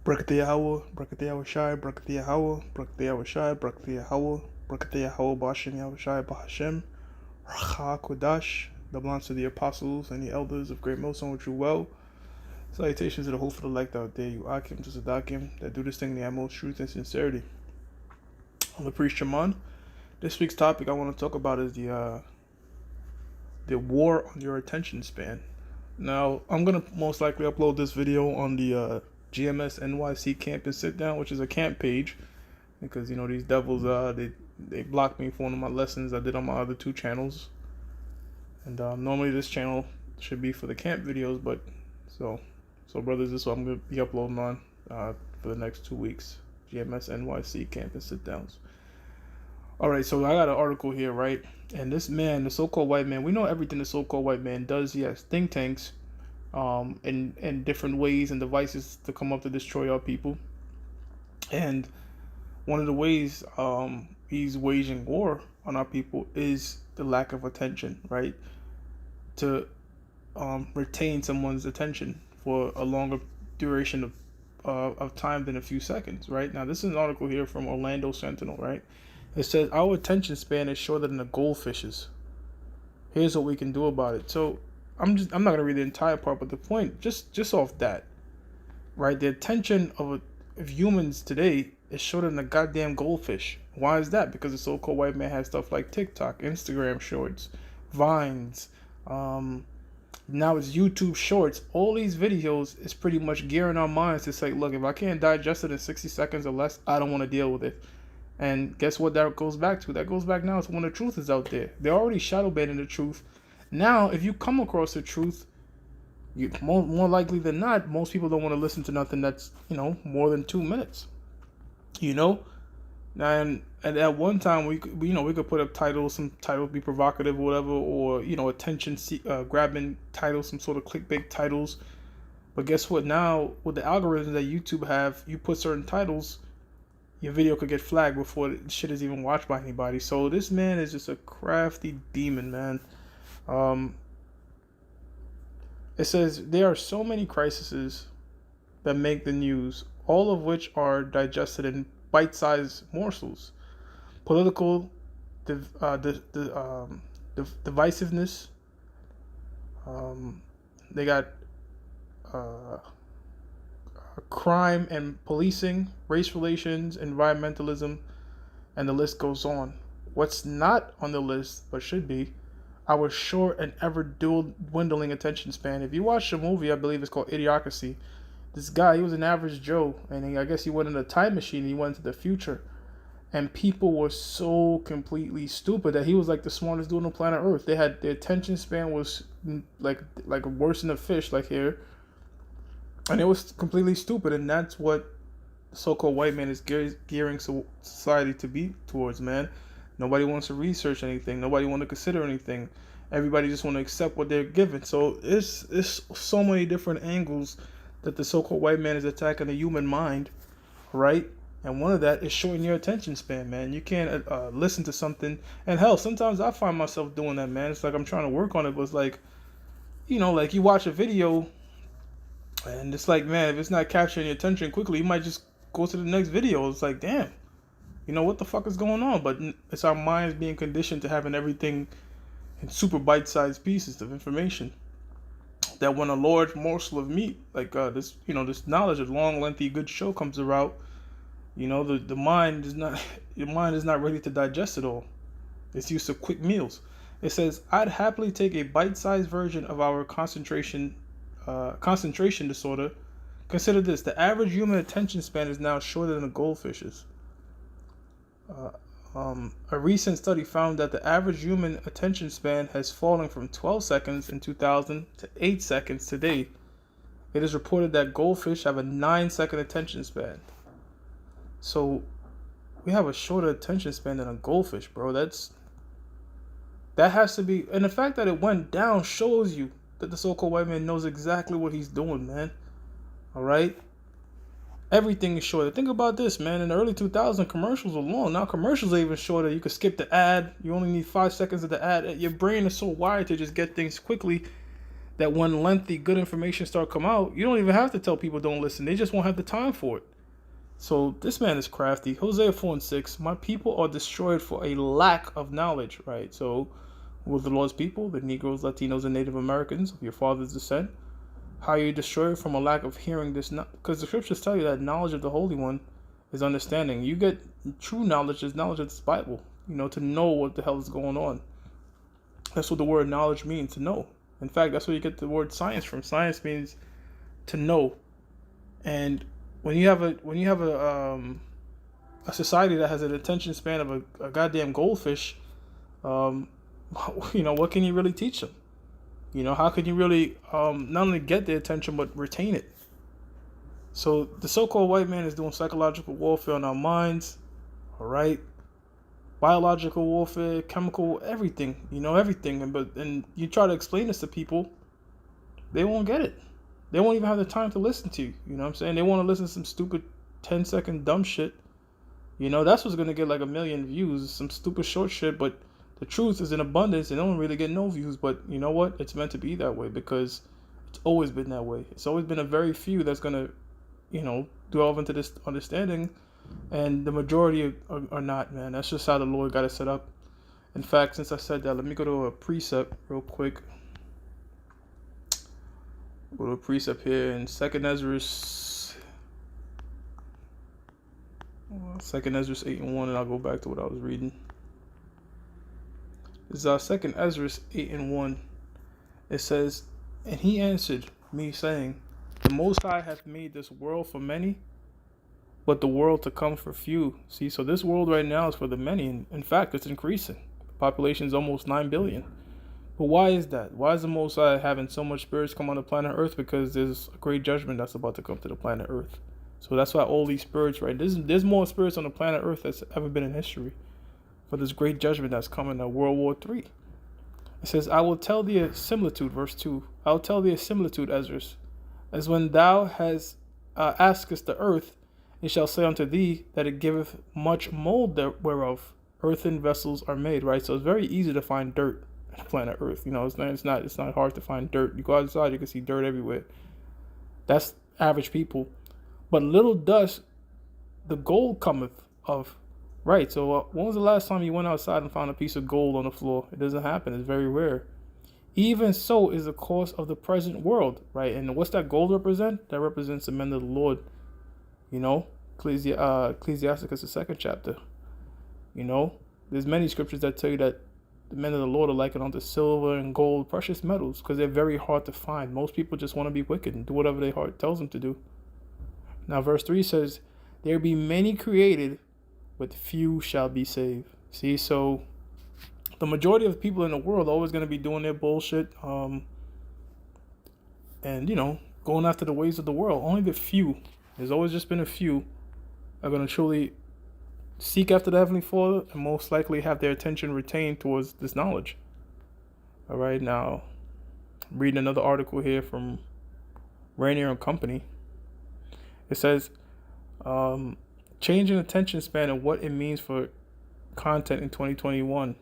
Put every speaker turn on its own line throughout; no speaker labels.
Brakati Yahawah, Brakati Yahawashi, Brakati Yahawah, Brakati Yahawashi, Brakati Yahawah, Brakati Yahawah, BAHASHAM, Yahawashi, BAHASHAM, Racha Kodash, that belongs to the apostles and the elders of Greatmillstone, which you well. Salutations to the whole for the elect out there, you Akim to Sadakim, that do this thing in the utmost truth and sincerity. I'm the priest Shaman. This week's topic I want to talk about is the war on your attention span. Now, I'm going to most likely upload this video on the GMS NYC Camp and Sit Down, which is a camp page, because, you know, these devils, they blocked me for one of my lessons I did on my other two channels. And normally this channel should be for the camp videos, but so brothers, this is what I'm going to be uploading on for the next 2 weeks. GMS NYC Camp and Sit Downs. Alright, so I got an article here, right? And this man, the so-called white man, we know everything the so-called white man does. He has think tanks and different ways and devices to come up to destroy our people. And one of the ways he's waging war on our people is the lack of attention, right? To retain someone's attention for a longer duration of time than a few seconds, right? Now, this is an article here from Orlando Sentinel, right? It says, our attention span is shorter than the goldfishes. Here's what we can do about it. So I'm not going to read the entire part, but the point, just off that, right? The attention of humans today is shorter than a goddamn goldfish. Why is that? Because the so-called white man has stuff like TikTok, Instagram Shorts, Vines, now it's YouTube Shorts. All these videos is pretty much gearing our minds to say, look, if I can't digest it in 60 seconds or less, I don't want to deal with it. And guess what that goes back to? That goes back now to when the truth is out there. They're already shadow banning the truth. Now, if you come across the truth, you more likely than not, most people don't want to listen to nothing that's, you know, more than 2 minutes. You know? And at one time, we could put up titles, some titles be provocative or whatever, or, you know, attention grabbing titles, some sort of clickbait titles. But guess what? Now, with the algorithms that YouTube have, you put certain titles, your video could get flagged before the shit is even watched by anybody. So this man is just a crafty demon, man. It says, there are so many crises that make the news, all of which are digested in bite-sized morsels. Political divisiveness. They got crime and policing, race relations, environmentalism, and the list goes on. What's not on the list, but should be, our short and ever dwindling attention span. If you watch the movie, I believe it's called Idiocracy, this guy, he was an average Joe, and I guess he went in a time machine, and he went into the future, and people were so completely stupid that he was like the smartest dude on planet Earth. Their attention span was like worse than a fish, like here. And it was completely stupid, and that's what the so-called white man is gearing society to be towards, man. Nobody wants to research anything. Nobody wants to consider anything. Everybody just want to accept what they're given. So it's so many different angles that the so-called white man is attacking the human mind, right? And one of that is shortening your attention span, man. You can't listen to something. And hell, sometimes I find myself doing that, man. It's like I'm trying to work on it, but it's like, you know, like you watch a video, and it's like, man, if it's not capturing your attention quickly, you might just go to the next video. It's like, damn, you know, what the fuck is going on? But it's our minds being conditioned to having everything in super bite-sized pieces of information. That when a large morsel of meat, like this knowledge of long, lengthy, good show comes around, you know, the mind is not, your mind is not ready to digest it all. It's used to quick meals. It says, I'd happily take a bite-sized version of our concentration disorder. Consider this: the average human attention span is now shorter than a goldfish's. A recent study found that the average human attention span has fallen from 12 seconds in 2000 to 8 seconds today. It is reported that goldfish have a 9-second attention span. So we have a shorter attention span than a goldfish, bro. That has to be, and the fact that it went down shows you that the so-called white man knows exactly what he's doing, man. All right? Everything is shorter. Think about this, man. In the early 2000s, commercials were long. Now commercials are even shorter. You could skip the ad. You only need 5 seconds of the ad. Your brain is so wired to just get things quickly that when lengthy good information start come out, you don't even have to tell people don't listen. They just won't have the time for it. So this man is crafty. Hosea 4:6. My people are destroyed for a lack of knowledge. Right. So with the Lord's people, the Negroes, Latinos, and Native Americans of your father's descent, how you destroyed from a lack of hearing this? Because the scriptures tell you that knowledge of the Holy One is understanding. You get true knowledge is knowledge of this Bible. To know what the hell is going on. That's what the word knowledge means, to know. In fact, that's where you get the word science from. Science means to know. And when you have a society that has an attention span of a goddamn goldfish, what can you really teach them? How can you really not only get their attention but retain it? So the so-called white man is doing psychological warfare on our minds, all right? Biological warfare, chemical, everything, everything. And you try to explain this to people, they won't get it. They won't even have the time to listen to you. You know what I'm saying? They want to listen to some stupid 10-second dumb shit. That's what's going to get like 1 million views, some stupid short shit. But the truth is in abundance and they don't really get no views. But you know what? It's meant to be that way because it's always been that way. It's always been a very few that's going to, delve into this understanding. And the majority are not, man. That's just how the Lord got it set up. In fact, since I said that, let me go to a precept real quick. Go to a precept here in 2nd Esdras. 2nd Esdras 8:1, and I'll go back to what I was reading. This is 2nd Esdras 8:1. It says, and he answered me, saying, the Most High hath made this world for many, but the world to come for few. See, so this world right now is for the many. And in fact, it's increasing. The population is almost 9 billion. But why is that? Why is the Most High having so much spirits come on the planet Earth? Because there's a great judgment that's about to come to the planet Earth. So that's why all these spirits, right? There's more spirits on the planet Earth that's ever been in history. For this great judgment that's coming at World War III. It says, I will tell thee a similitude, verse 2. I will tell thee a similitude, Esdras. As when thou hast askest the earth, it shall say unto thee that it giveth much mold whereof earthen vessels are made, right? So it's very easy to find dirt on planet Earth. It's not hard to find dirt. You go outside, you can see dirt everywhere. That's average people. But little dust the gold cometh of, right? So when was the last time you went outside and found a piece of gold on the floor? It doesn't happen. It's very rare. Even so is the course of the present world, right? And what's that gold represent? That represents the men of the Lord. Ecclesiasticus, the 2nd chapter. There's many scriptures that tell you that the men of the Lord are likened unto silver and gold, precious metals, because they're very hard to find. Most people just want to be wicked and do whatever their heart tells them to do. Now, verse 3 says, there be many created, but few shall be saved. See, so the majority of the people in the world are always going to be doing their bullshit, and, going after the ways of the world. Only the few, there's always just been a few, are going to truly seek after the Heavenly Father and most likely have their attention retained towards this knowledge. All right, now, I'm reading another article here from Rainier and Company. It says, changing attention span and what it means for content in 2021.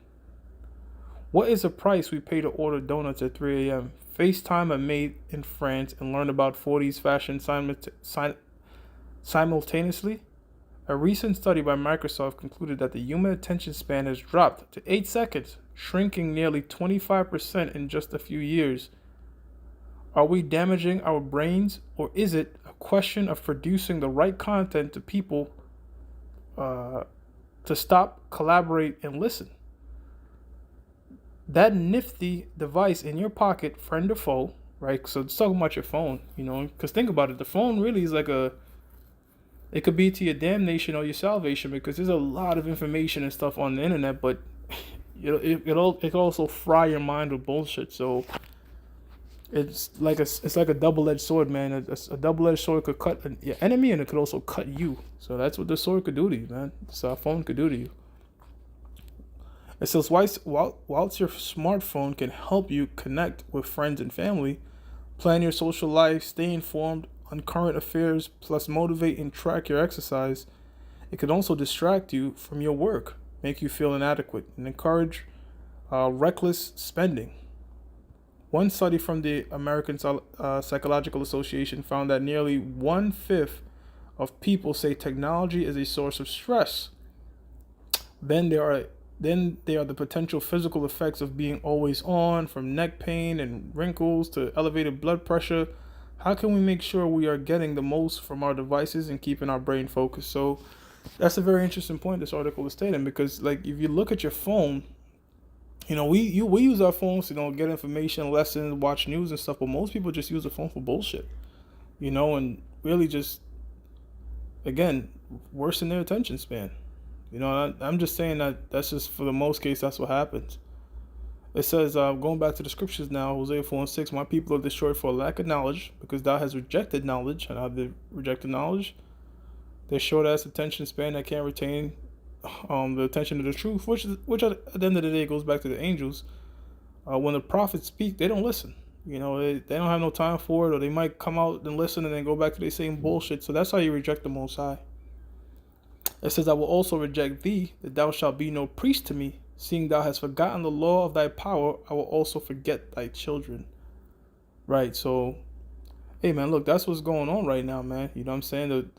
What is the price we pay to order donuts at 3 a.m.? FaceTime a maid in France and learn about 40s fashion simultaneously? A recent study by Microsoft concluded that the human attention span has dropped to 8 seconds, shrinking nearly 25% in just a few years. Are we damaging our brains, or is it a question of producing the right content to people to stop, collaborate, and listen? That nifty device in your pocket, friend or foe, right? So it's talking about your phone, because think about it. The phone really is like it could be to your damnation or your salvation, because there's a lot of information and stuff on the internet, but it can also fry your mind with bullshit. So it's like a double-edged sword, man. A double-edged sword could cut your enemy, and it could also cut you. So that's what the sword could do to you, man. So a phone could do to you. It says, whilst your smartphone can help you connect with friends and family, plan your social life, stay informed on current affairs, plus motivate and track your exercise, it can also distract you from your work, make you feel inadequate, and encourage reckless spending. One study from the American Psychological Association found that nearly 1/5 of people say technology is a source of stress. Then there are the potential physical effects of being always on, from neck pain and wrinkles to elevated blood pressure. How can we make sure we are getting the most from our devices and keeping our brain focused? So that's a very interesting point this article is stating, because like if you look at your phone, we use our phones to get information, lessons, watch news and stuff, but most people just use the phone for bullshit, and really just, again, worsen their attention span. I'm just saying that's just for the most case, that's what happens. It says, going back to the scriptures now, Hosea 4:6, my people are destroyed for a lack of knowledge, because thou hast rejected knowledge. And how they rejected knowledge? Their short ass attention span that can't retain the attention to the truth, which at the end of the day goes back to the angels. When the prophets speak, they don't listen. They don't have no time for it, or they might come out and listen and then go back to their same bullshit. So that's how you reject the Most High. It says, I will also reject thee, that thou shalt be no priest to me, seeing thou hast forgotten the law of thy power. I will also forget thy children. Right. So, hey man, look, that's what's going on right now, man. You know what I'm saying?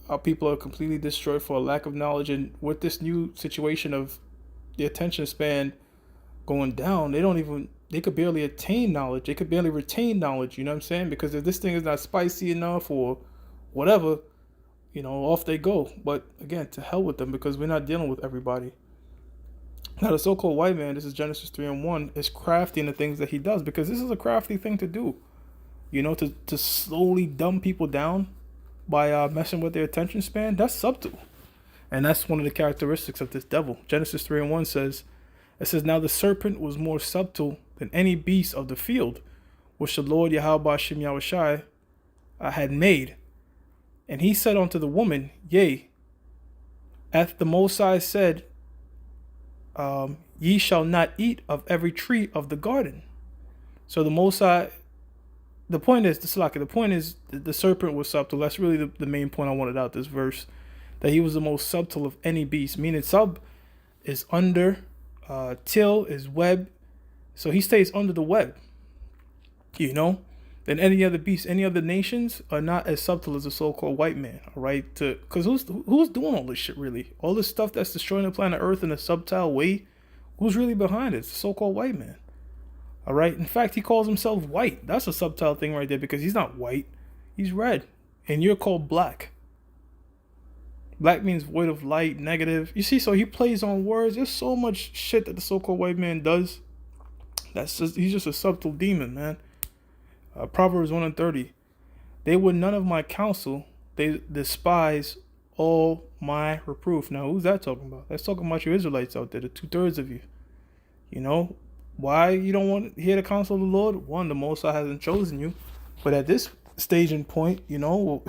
Our people are completely destroyed for a lack of knowledge, and with this new situation of the attention span going down, they could barely attain knowledge. They could barely retain knowledge. You know what I'm saying? Because if this thing is not spicy enough or whatever, off they go. But again, to hell with them, because we're not dealing with everybody. Now, the so-called white man, this is Genesis 3:1, is crafty in the things that he does, because this is a crafty thing to do. To slowly dumb people down by messing with their attention span. That's subtle. And that's one of the characteristics of this devil. Genesis 3:1 says, now the serpent was more subtle than any beast of the field, which the Lord Yahawah Yahawashi had made. And he said unto the woman, yea, hath the Most High said, ye shall not eat of every tree of the garden. So the Most High, the point is the serpent was subtle. That's really the main point I wanted out this verse, that he was the most subtle of any beast, meaning sub is under, till is web. So he stays under the web, than any other beast. Any other nations are not as subtle as the so-called white man, all right? Because who's doing all this shit, really? All this stuff that's destroying the planet Earth in a subtle way, who's really behind it? It's the so-called white man, all right? In fact, he calls himself white. That's a subtle thing right there, because he's not white. He's red, and you're called black. Black means void of light, negative. You see, so he plays on words. There's so much shit that the so-called white man does. He's just a subtle demon, man. Proverbs 1:30. They would none of my counsel. They despise all my reproof. Now, who's that talking about? That's talking about you Israelites out there, the 2/3 of you. Why you don't want to hear the counsel of the Lord? One, the Most High hasn't chosen you. But at this staging point,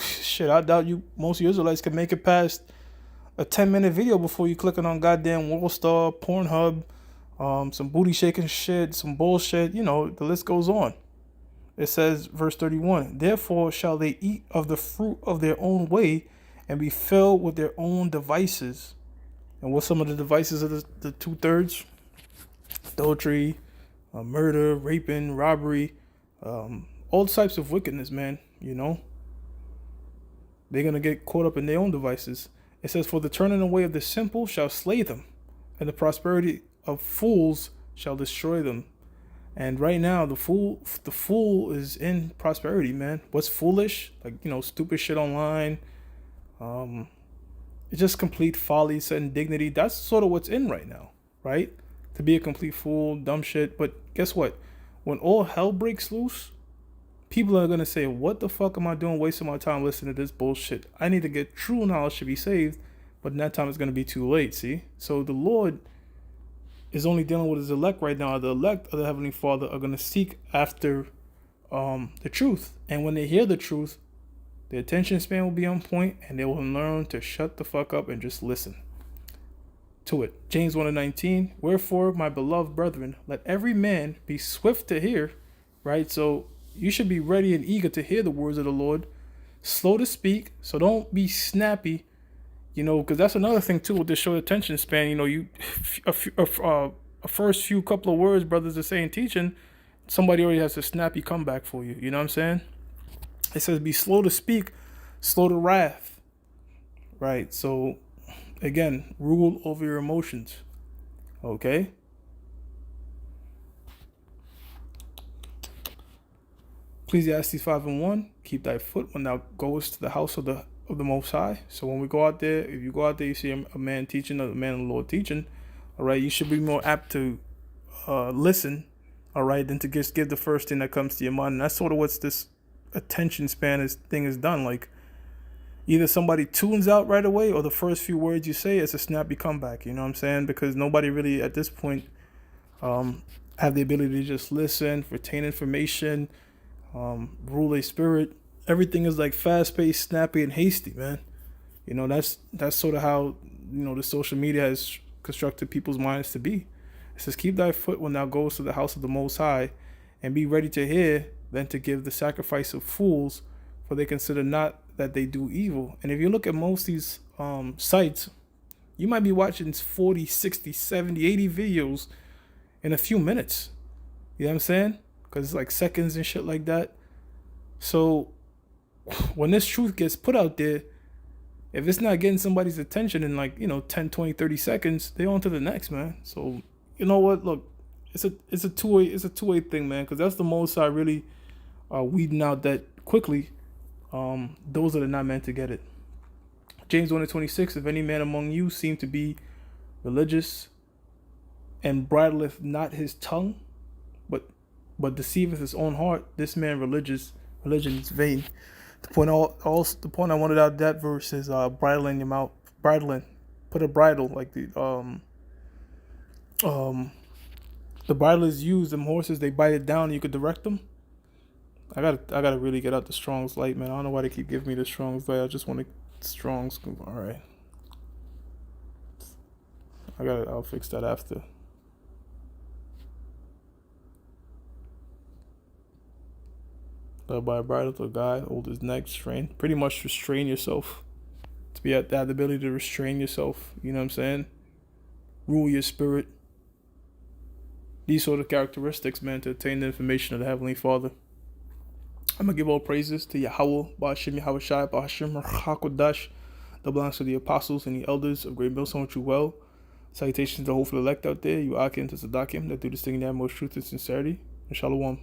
shit, I doubt most of you Israelites can make it past a 10-minute video before you clicking on goddamn WorldStar, Pornhub, some booty shaking shit, some bullshit. The list goes on. It says, verse 31, therefore shall they eat of the fruit of their own way and be filled with their own devices. And what's some of the devices of the 2/3? Adultery, murder, raping, robbery, all types of wickedness, man. They're going to get caught up in their own devices. It says, for the turning away of the simple shall slay them, and the prosperity of fools shall destroy them. And right now, the fool is in prosperity, man. What's foolish? Like, stupid shit online. It's just complete folly, sudden dignity. That's sort of what's in right now, right? To be a complete fool, dumb shit. But guess what? When all hell breaks loose, people are going to say, what the fuck am I doing wasting my time listening to this bullshit? I need to get true knowledge to be saved. But in that time, it's going to be too late, see? So the Lord is only dealing with his elect right now. The elect of the Heavenly Father are going to seek after the truth. And when they hear the truth, their attention span will be on point, and they will learn to shut the fuck up and just listen to it. James 1:19, wherefore, my beloved brethren, let every man be swift to hear, right? So you should be ready and eager to hear the words of the Lord, slow to speak, so don't be snappy, because that's another thing too with the short attention span. A first few couple of words brothers are saying, teaching, somebody already has a snappy comeback for you. You know what I'm saying? It says be slow to speak, slow to wrath. Right? So, again, rule over your emotions. Okay? Ecclesiastes 5:1, keep thy foot when thou goest to the house of the Most High. So when we go out there, if you go out there, you see a man teaching, a man of the Lord teaching, all right, you should be more apt to listen, all right, than to just give the first thing that comes to your mind. And that's sort of what's this attention span is done. Like, either somebody tunes out right away, or the first few words you say is a snappy comeback. You know what I'm saying? Because nobody really at this point have the ability to just listen, retain information, rule a spirit. Everything is like fast-paced, snappy, and hasty, man. You know, that's sort of how, you know, the social media has constructed people's minds to be. It says, keep thy foot when thou goest to the house of the Most High, and be ready to hear than to give the sacrifice of fools, for they consider not that they do evil. And if you look at most of these sites, you might be watching 40, 60, 70, 80 videos in a few minutes. You know what I'm saying? Because it's like seconds and shit like that. So when this truth gets put out there, if it's not getting somebody's attention in like, you know, 10, 20, 30 seconds, they on to the next, man. So, you know what? Look, it's a two-way thing, man, because that's the most I really weeding out that quickly. Those that are not meant to get it. James 1:26, if any man among you seem to be religious and bridleth not his tongue, but deceiveth his own heart, this man religion is vain. The point I wanted out of that verse is bridling your mouth, bridling. Put a bridle, like the bridle is used. Them horses, they bite it down and you could direct them. I gotta really get out the Strong's light, man. I don't know why they keep giving me the Strong's light. I just want to Strong's. All right, I'll fix that after. Led by a bridle to a guy, hold his neck, strain. Pretty much restrain yourself. To be at that ability to restrain yourself. You know what I'm saying? Rule your spirit. These sort of characteristics, man, to attain the information of the Heavenly Father. I'm going to give all praises to Yahawah, BAHASHAM, Yahawashi, BAHASHAM, HaKodash, that belongs to the apostles and the elders of Greatmillstone, which you well. Salutations to the hopeful elect out there, you Akim to Sadakim, that do this thing in the most truth and sincerity. And Shalom.